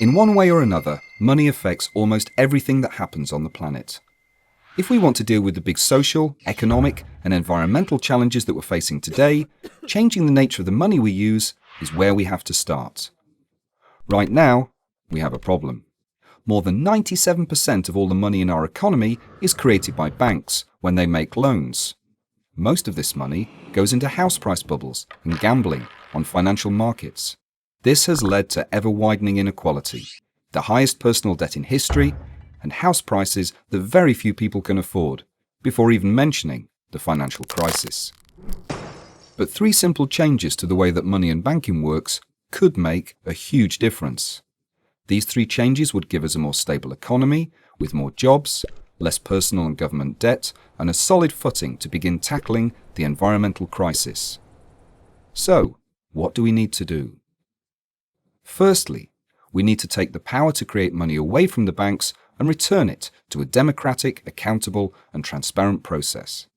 In one way or another, money affects almost everything that happens on the planet. If we want to deal with the big social, economic, and environmental challenges that we're facing today, changing the nature of the money we use is where we have to start. Right now, we have a problem. More than 97% of all the money in our economy is created by banks when they make loans. Most of this money goes into house price bubbles and gambling on financial markets. This has led to ever-widening inequality, the highest personal debt in history, and house prices that very few people can afford, before even mentioning the financial crisis. But 3 simple changes to the way that money and banking works could make a huge difference. These 3 changes would give us a more stable economy, with more jobs, less personal and government debt, and a solid footing to begin tackling the environmental crisis. So, what do we need to do? Firstly, we need to take the power to create money away from the banks and return it to a democratic, accountable, and transparent process.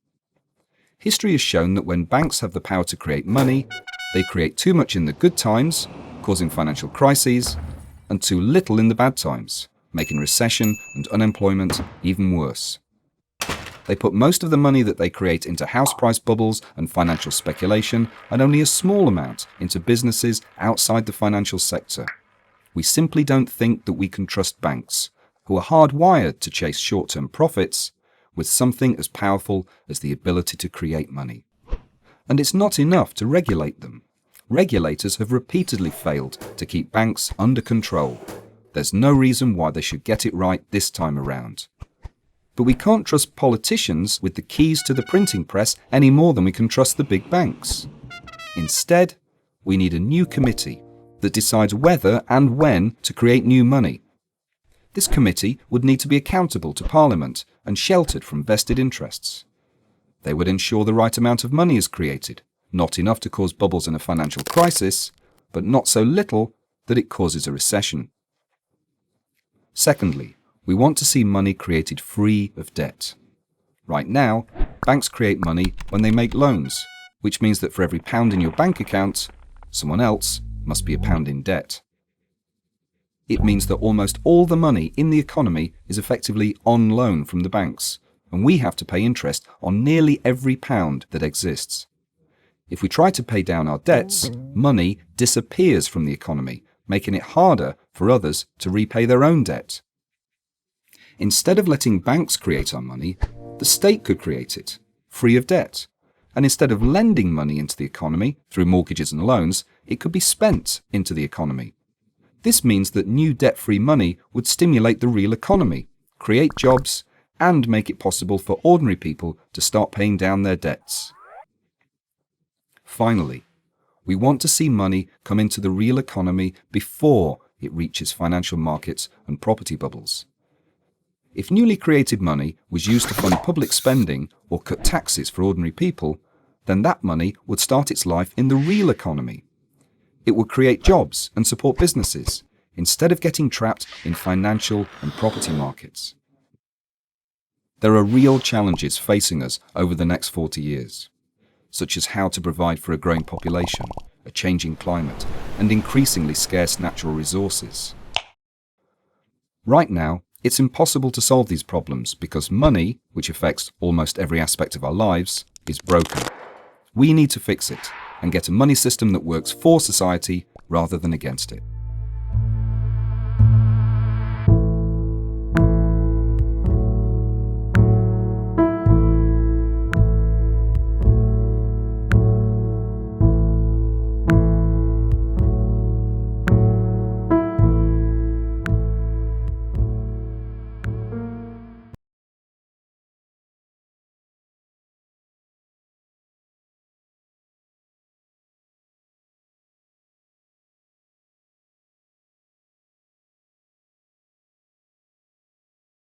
History has shown that when banks have the power to create money, they create too much in the good times, causing financial crises, and too little in the bad times, making recession and unemployment even worse. They put most of the money that they create into house price bubbles and financial speculation, and only a small amount into businesses outside the financial sector. We simply don't think that we can trust banks, who are hardwired to chase short-term profits, with something as powerful as the ability to create money. And it's not enough to regulate them. Regulators have repeatedly failed to keep banks under control. There's no reason why they should get it right this time around. But we can't trust politicians with the keys to the printing press any more than we can trust the big banks. Instead, we need a new committee that decides whether and when to create new money. This committee would need to be accountable to Parliament and sheltered from vested interests. They would ensure the right amount of money is created, not enough to cause bubbles in a financial crisis, but not so little that it causes a recession. Secondly, we want to see money created free of debt. Right now, banks create money when they make loans, which means that for every pound in your bank account, someone else must be a pound in debt. It means that almost all the money in the economy is effectively on loan from the banks, and we have to pay interest on nearly every pound that exists. If we try to pay down our debts, money disappears from the economy, making it harder for others to repay their own debt. Instead of letting banks create our money, the state could create it, free of debt. And instead of lending money into the economy through mortgages and loans, it could be spent into the economy. This means that new debt-free money would stimulate the real economy, create jobs, and make it possible for ordinary people to start paying down their debts. Finally, we want to see money come into the real economy before it reaches financial markets and property bubbles. If newly created money was used to fund public spending or cut taxes for ordinary people, then that money would start its life in the real economy. It would create jobs and support businesses, instead of getting trapped in financial and property markets. There are real challenges facing us over the next 40 years, such as how to provide for a growing population, a changing climate, and increasingly scarce natural resources. Right now, it's impossible to solve these problems because money, which affects almost every aspect of our lives, is broken. We need to fix it and get a money system that works for society rather than against it.